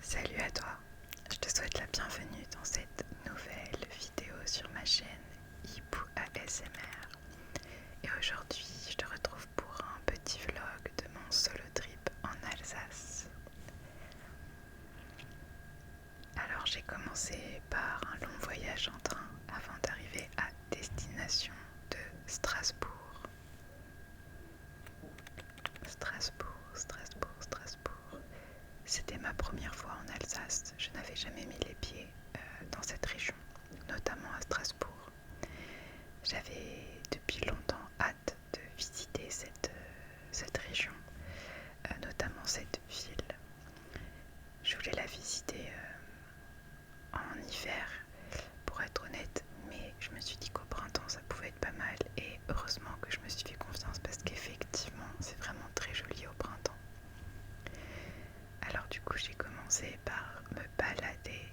Salut à toi, je te souhaite la bienvenue dans cette nouvelle vidéo sur ma chaîne Hibou ASMR. Et aujourd'hui, je te retrouve pour un petit vlog de mon solo trip en Alsace. Alors j'ai commencé par un long voyage en train avant d'arriver à destination de Strasbourg. Strasbourg. C'était ma première fois en Alsace. Je n'avais jamais mis les pieds dans cette région, notamment à Strasbourg. J'avais depuis longtemps hâte de visiter cette région, notamment cette ville. Je voulais la visiter en hiver, pour être honnête, mais je me suis dit qu'au printemps ça pouvait être pas mal et heureusement que je me suis fait confiance parce qu'effectivement c'est vraiment très joli au printemps. Alors du coup j'ai commencé par me balader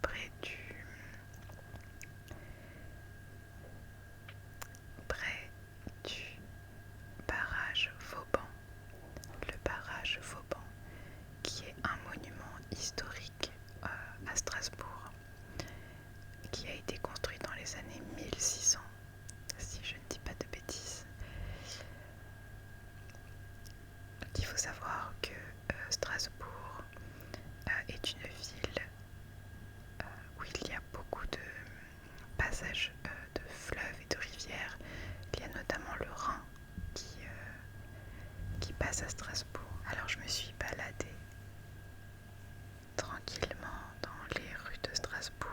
près du barrage Vauban. Le barrage Vauban qui est un monument historique à Strasbourg qui a été construit dans les années 1600 si je ne dis pas de bêtises. Donc, il faut savoir que Strasbourg est une ville où il y a beaucoup de passages de fleuves et de rivières. Il y a notamment le Rhin qui passe à Strasbourg. Alors je me suis baladée tranquillement dans les rues de Strasbourg.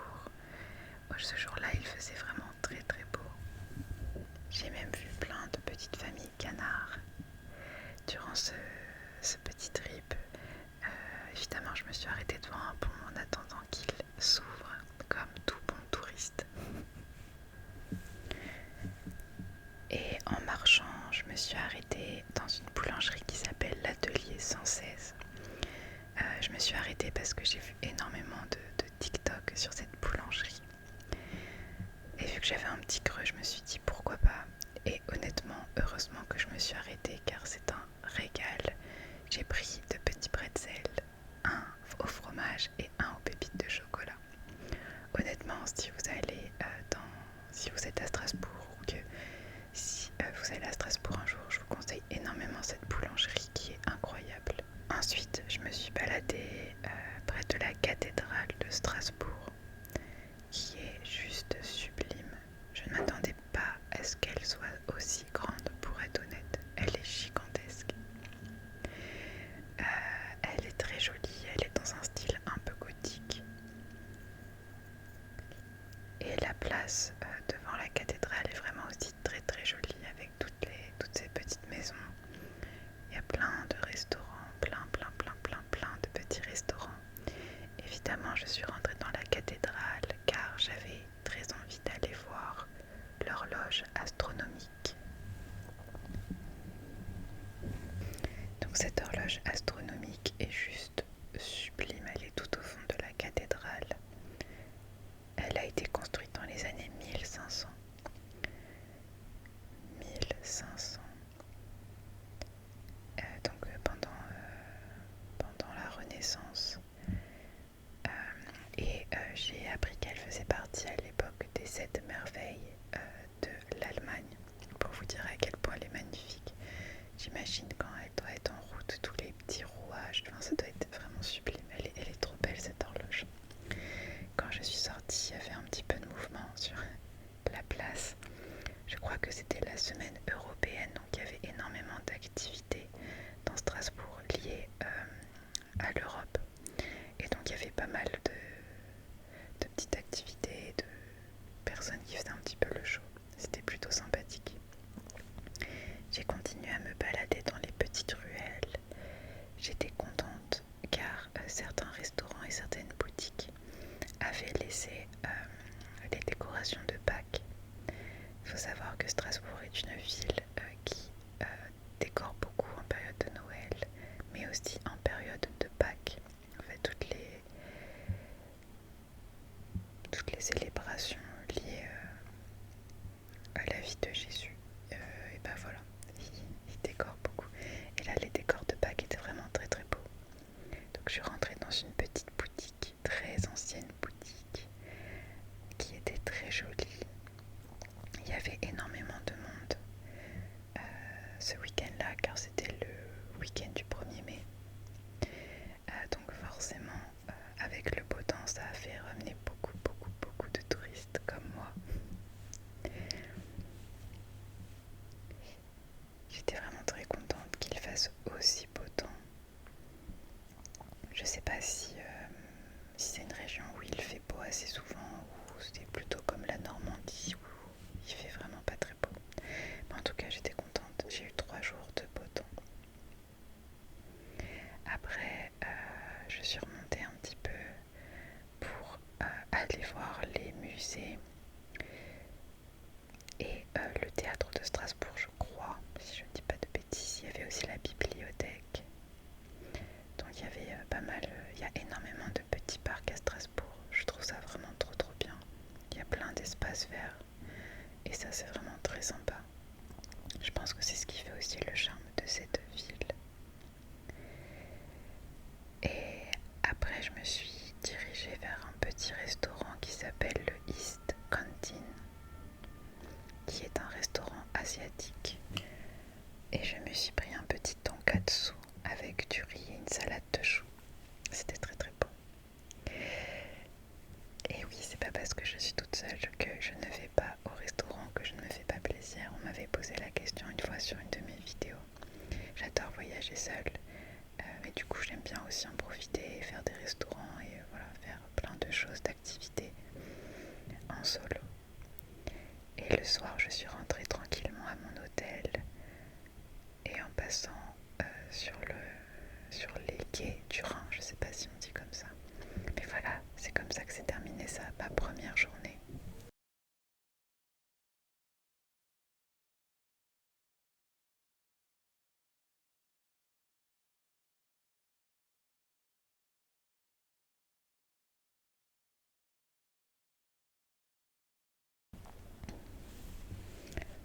Ce jour-là, il faisait vraiment très très beau. J'ai même vu plein de petites familles canards durant ce petit trip. Évidemment, je me suis arrêtée devant un pont en attendant qu'il s'ouvre, comme tout bon touriste. Et en marchant, je me suis arrêtée dans une boulangerie qui s'appelle l'Atelier 116. Je me suis arrêtée parce que j'ai vu énormément de TikTok sur cette boulangerie. Et vu que j'avais un petit creux, je me suis dit pourquoi pas. Et honnêtement, heureusement que je me suis arrêtée car c'est un régal. J'ai pris 2 petits pretzels, un au fromage et un aux pépites de chocolat. Honnêtement, si vous êtes à Strasbourg ou que si vous allez à Strasbourg un jour, je vous conseille énormément cette boulangerie qui est incroyable. Ensuite, je me suis baladée près de la cathédrale de Strasbourg qui est juste sublime. Je ne m'attendais pas à ce qu'elle soit aussi grande, pour être honnête. Elle est gigantesque. Elle est très jolie, elle est dans un style un peu gothique. Et la place devant la cathédrale est vraiment aussi très très jolie avec toutes ces petites maisons. Il y a plein de restaurants, plein de petits restaurants. Évidemment, je suis rentrée dans la cathédrale car j'avais très envie d'aller voir l'horloge astronomique. Donc cette horloge astronomique est juste sublime, elle est tout au fond de la cathédrale. Elle a été construite dans les années 1500. 1500. Donc pendant la Renaissance. Et j'ai appris qu'elle faisait partie à l'époque des 7 merveilles de l'Allemagne. Pour vous dire à quel point elle est magnifique. J'imagine quand elle doit être en route, tous les petits rouages, enfin, ça doit être vraiment sublime. Elle est trop belle cette horloge. Quand je suis sortie, il y avait un petit peu de mouvement sur la place. Je crois que c'était la semaine européenne, donc il y avait énormément d'activités dans Strasbourg liées à l'Europe. Et donc il y avait pas mal de petites activités, de personnes qui faisaient un petit peu le show. C'était plutôt sympathique. J'ai continué à me balader dans les petites ruelles. J'étais contente car certains restaurants et certaines boutiques avaient laissé les décorations de Pâques. Il faut savoir que Strasbourg est une ville qui décore beaucoup en période de Noël, mais aussi en période de Pâques. En fait, toutes les célébrations liées à la vie de Jésus, et ben voilà, il décore beaucoup. Et là, les décors de Pâques étaient vraiment très très beaux. Donc je suis rentrée dans dans une petite boutique, très ancienne boutique, qui était très jolie. Il y avait énormément de monde ce week-end-là, car c'était le week-end du 1er mai. Donc forcément, avec le beau temps, ça a fait ramener beaucoup de touristes comme moi. J'étais vraiment très contente qu'il fasse aussi beau temps. Je sais pas si c'est une région où il fait beau assez souvent ou c'est plutôt comme la Normandie où il fait vraiment pas très beau. Mais en tout cas, j'étais contente. J'ai eu 3 jours de beau temps. Après, je suis remontée un petit peu pour aller voir les musées et le théâtre de Strasbourg, je crois, si je ne dis pas de bêtises. Il y avait aussi la bibliothèque. Donc il y avait pas mal, il y a énormément de petits parcs à Strasbourg. Je trouve ça vraiment trop bien. Il y a plein d'espaces verts et ça c'est vraiment très sympa. Je pense que c'est ce qui fait aussi le charme de cette ville. Et après je me suis dirigée vers un petit restaurant qui s'appelle le East Canteen, qui est un restaurant asiatique. Et je me suis pris un petit tonkatsu avec du riz et une salade de choux. C'était très bon. Et oui, c'est pas parce que je suis toute seule que je ne vais pas au restaurant que je ne me fais pas plaisir. On m'avait posé la question une fois sur une de mes vidéos. J'adore voyager seule, mais du coup j'aime bien aussi en profiter et faire des restaurants et voilà, faire plein de choses, d'activités en solo. Et le soir, je suis rentrée tranquillement à mon hôtel et en passant sur les quais du Rhin, je sais pas si on dit comme ça. Mais voilà, c'est comme ça que s'est terminée ça, ma première journée.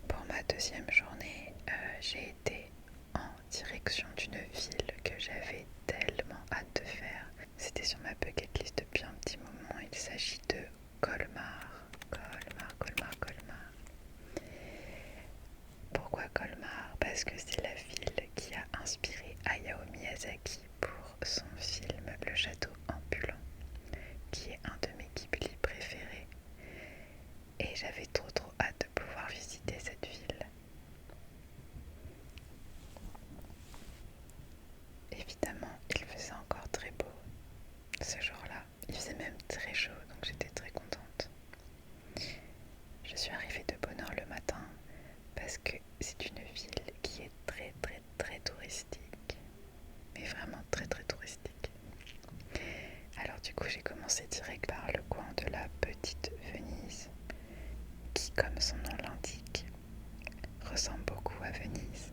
Pour ma deuxième journée, j'ai été en direction d'une ville que j'avais tellement hâte de faire. C'était sur ma bucket list depuis un petit moment. Il s'agit de Colmar. Colmar. Pourquoi Colmar? Parce que c'est la ville qui a inspiré Hayao Miyazaki pour son film Le Château Ambulant, qui est un de mes Ghibli préférés. Et j'avais trop hâte de pouvoir visiter cette ville. Évidemment, il faisait encore très beau ce jour-là. Il faisait même très chaud, donc j'étais très contente. Je suis arrivée de bonne heure le matin parce que c'est une ville qui est très touristique. Mais vraiment très touristique. Alors du coup, j'ai commencé direct par le coin de la Petite Venise, qui, comme son nom l'indique, ressemble beaucoup à Venise.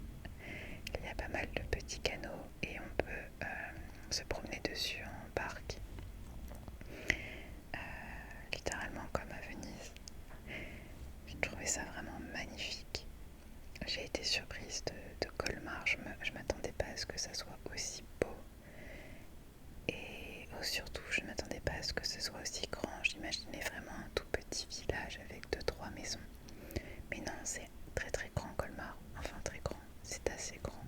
Il y a pas mal de petits canaux et on peut se promener dessus en barque, littéralement comme à Venise. J'ai trouvé ça vraiment magnifique. J'ai été surprise de Colmar, je m'attendais pas à ce que ça soit aussi beau. Et surtout, je ne m'attendais pas à ce que ce soit aussi grand. J'imaginais vraiment un tout petit village avec 2-3 maisons. Mais non, c'est très grand Colmar. Enfin très grand, c'est assez grand.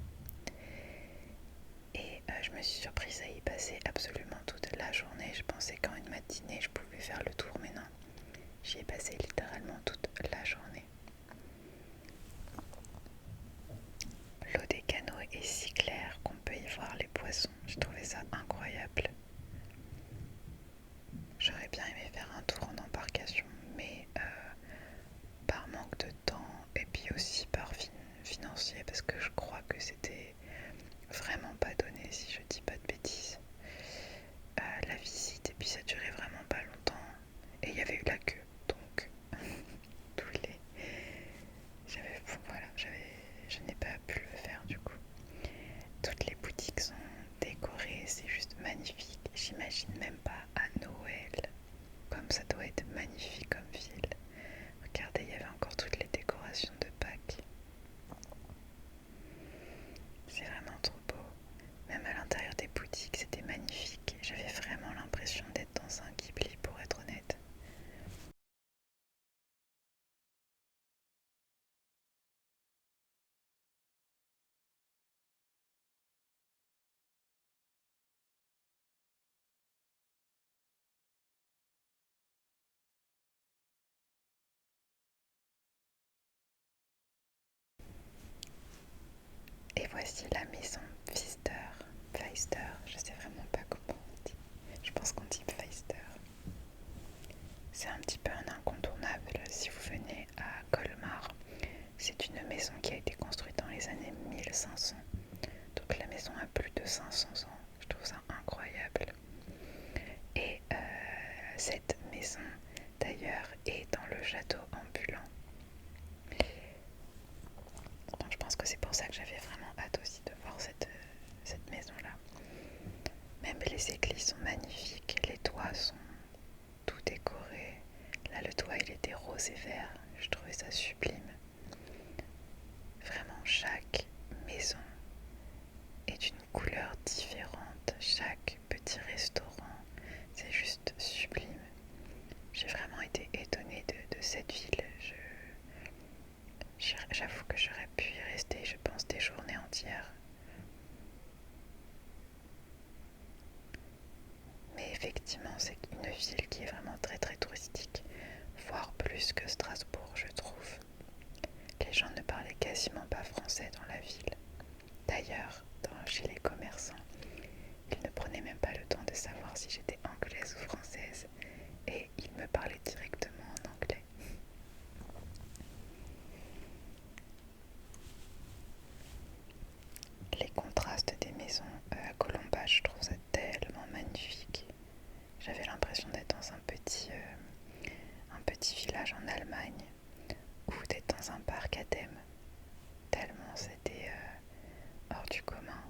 Et je me suis surprise à y passer absolument toute la journée. Je pensais qu'en une matinée je pouvais faire le tour, mais non. J'y ai passé littéralement toute la journée. L'eau des canaux est si claire qu'on peut y voir les poissons. J'ai trouvé ça incroyable. J'aurais bien aimé faire un tour en embarcation, mais par manque de temps et puis aussi par financier, parce que je crois que c'était vraiment pas donné, si je dis pas de bêtises, la visite. Et puis ça durait vraiment pas longtemps et il y avait eu la queue, donc je n'ai pas pu le faire du coup. Toutes les boutiques sont décorées, c'est juste magnifique. J'imagine même pas à Noël comme ça doit être magnifique comme ville. Regardez, il y avait encore toutes les décorations de Pâques. C'est vraiment trop beau. Même à l'intérieur des boutiques, c'était magnifique. J'avais voici la maison Pfister, je sais vraiment pas comment on dit. Je pense qu'on dit Pfister. C'est un petit peu un incontournable si vous venez à Colmar. C'est une maison qui a été construite dans les années 1500. Donc la maison a plus de 500 ans. Je trouve ça incroyable. Et cette maison d'ailleurs est dans le château ambulant. Donc je pense que c'est pour ça que j'avais vraiment hâte aussi de voir cette maison-là. Même les églises sont magnifiques, les toits sont tout décorés. Là le toit il était rose et vert, je trouvais ça sublime. Vraiment chaque maison est d'une couleur différente, chaque petit restaurant, c'est juste sublime. J'ai vraiment été étonnée de cette ville. J'avoue que j'aurais pu y rester, je pense, des journées entières. Mais effectivement, c'est une ville qui est vraiment très très touristique, voire plus que Strasbourg, je trouve. Les gens ne parlaient quasiment pas français dans la ville. D'ailleurs, chez les commerçants, ils ne prenaient même pas le temps de savoir si j'étais anglaise ou française, et ils me parlaient directement en anglais. Les contrastes des maisons à Colomba, je trouve ça tellement magnifique. J'avais l'impression d'être dans un petit village en Allemagne ou d'être dans un parc à thème. Tellement c'était hors du commun.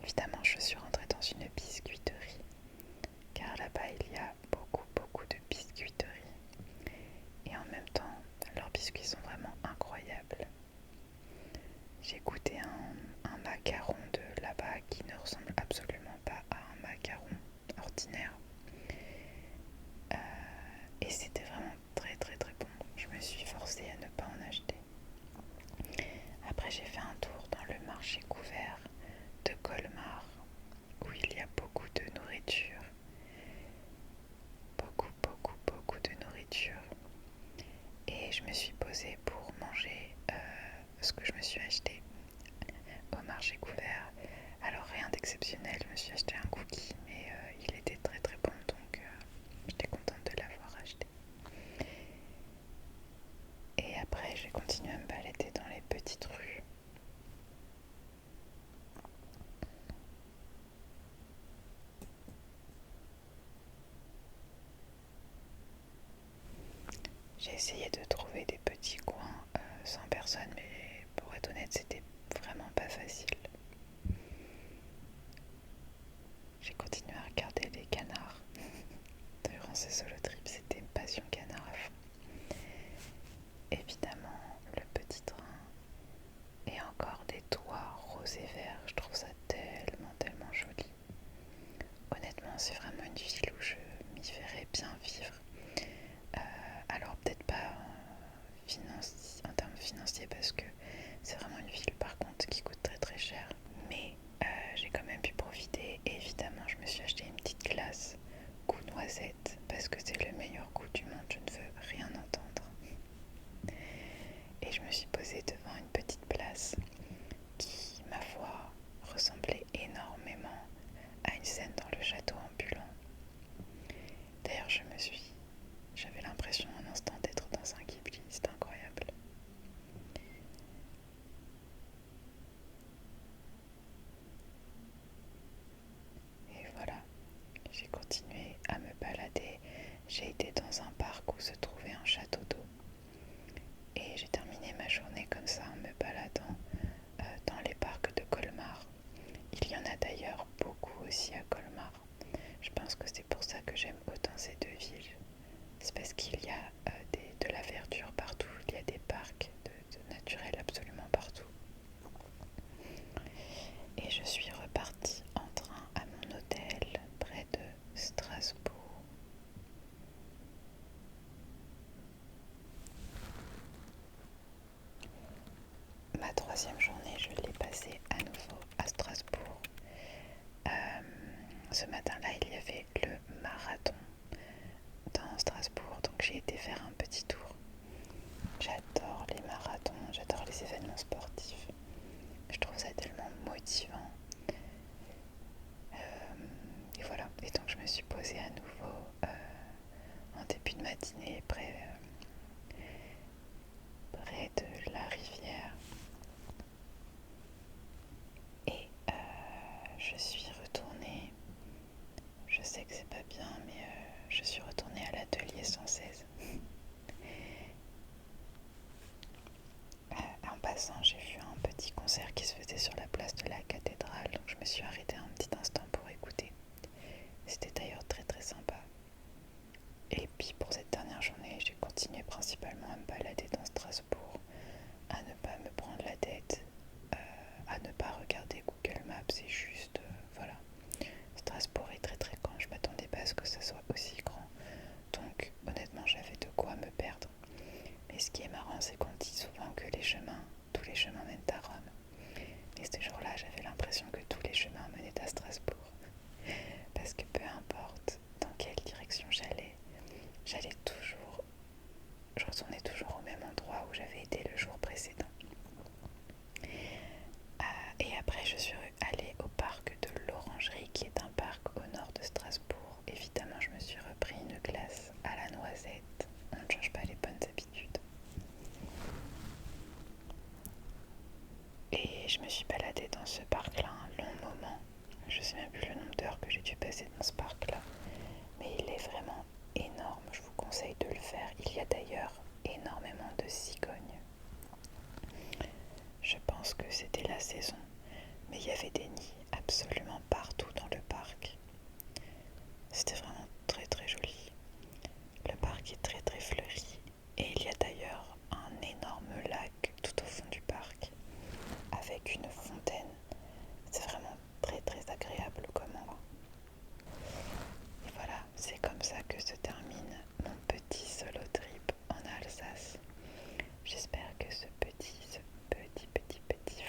Évidemment, je suis rentrée dans une biscuiterie car là-bas il y a beaucoup de biscuiteries. Et en même temps, leurs biscuits sont vraiment incroyables. J'ai goûté un macaron de là-bas qui ne ressemble absolument pas à un macaron ordinaire. Et c'était vraiment très très très bon. Je me suis forcée à ne pas en acheter. Après j'ai fait un tour dans le marché couvert de Colmar où il y a beaucoup de nourriture. Beaucoup de nourriture. Et je me suis posée pour manger ce que je me suis acheté au marché couvert. Alors rien d'exceptionnel, je me suis acheté un cookie mais il était très très bon donc j'étais contente de l'avoir acheté. Et après j'ai continué à me balader dans les petites rues. J'ai essayé de trouver des petits coins sans personne, mais pour être honnête, c'était vraiment pas facile. J'ai continué à regarder les canards. Durant ces solo trips, c'était une passion canard à fond. Évidemment, le petit train et encore des toits roses et verts. Je trouve ça tellement joli. Honnêtement, c'est vraiment une ville où je m'y verrais bien vivre. Alors peut-être pas en termes financiers parce que c'est vraiment une ville par contre qui coûte très très cher. Mais j'ai quand même pu profiter et évidemment je me suis acheté une petite glace goût noisette parce que c'est le meilleur goût du monde, je ne veux rien entendre. Et je me suis posée devant une petite place qui, ma foi, ressemblait énormément à une scène dans le château ambulant. D'ailleurs j'avais l'impression un instant d'être dans un Ghibli, c'est incroyable. Et voilà, j'ai continué à me balader. J'ai été dans un parc où se trouvait un château d'eau. Et j'ai terminé ma journée comme ça en me baladant dans les parcs de Colmar. Il y en a d'ailleurs beaucoup aussi à Colmar. Je pense que c'est pour ça que j'aime autant ces deux villes. C'est parce qu'il y a de la verdure partout, il y a des parcs de naturel absolument partout. Et je suis repartie en train à mon hôtel près de Strasbourg. Ma troisième journée, je l'ai passée à nouveau à Strasbourg. Ce matin-là, il y avait le marathon dans Strasbourg, donc j'ai été faire un petit tour. J'adore les marathons, j'adore les événements sportifs. motivant. Et voilà, et donc je me suis posée à nouveau en début de matinée près de la rivière et je suis retournée, je sais que c'est pas bien, mais je suis retournée à l'atelier 116. En passant, j'ai vu un petit concert qui se faisait sur la place de la cathédrale, donc je me suis arrêtée un petit instant pour écouter. C'était d'ailleurs très très sympa. Et puis pour cette dernière journée, j'ai continué principalement à me balader dans Strasbourg, à ne pas me prendre la tête, à ne pas regarder Google Maps, et juste, voilà. Strasbourg est très très grand, je m'attendais pas à ce que ça soit aussi grand, donc honnêtement j'avais de quoi me perdre. Mais ce qui est marrant, c'est qu'on dit souvent que tous les chemins mènent à Rome. Et ce jour-là, j'avais l'impression que tous les chemins menaient à Strasbourg. Parce que peu importe dans quelle direction je retournais toujours au même endroit où j'avais été le jour précédent. Et après, je suis allée au parc de l'Orangerie, qui est un parc au nord de Strasbourg. Évidemment, je me suis repris une glace à la noisette. On ne change pas les bonnes habitudes. Et je me suis baladée dans ce parc-là un long moment. Je ne sais même plus le nombre d'heures que j'ai dû passer dans ce parc-là. Mais il est vraiment énorme, je vous conseille de le faire. Il y a d'ailleurs énormément de cigognes. Je pense que c'était la saison, mais il y avait des nids absolument partout dans le parc. C'était vraiment très très joli. Le parc est très très fleuri et il y a d'ailleurs un énorme lac tout au fond du parc avec une fontaine. C'est vraiment très très agréable comme endroit. Et voilà, c'est comme ça que se termine mon petit solo trip en Alsace. J'espère que ce petit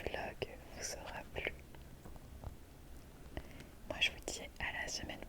vlog vous aura plu. Moi je vous dis à la semaine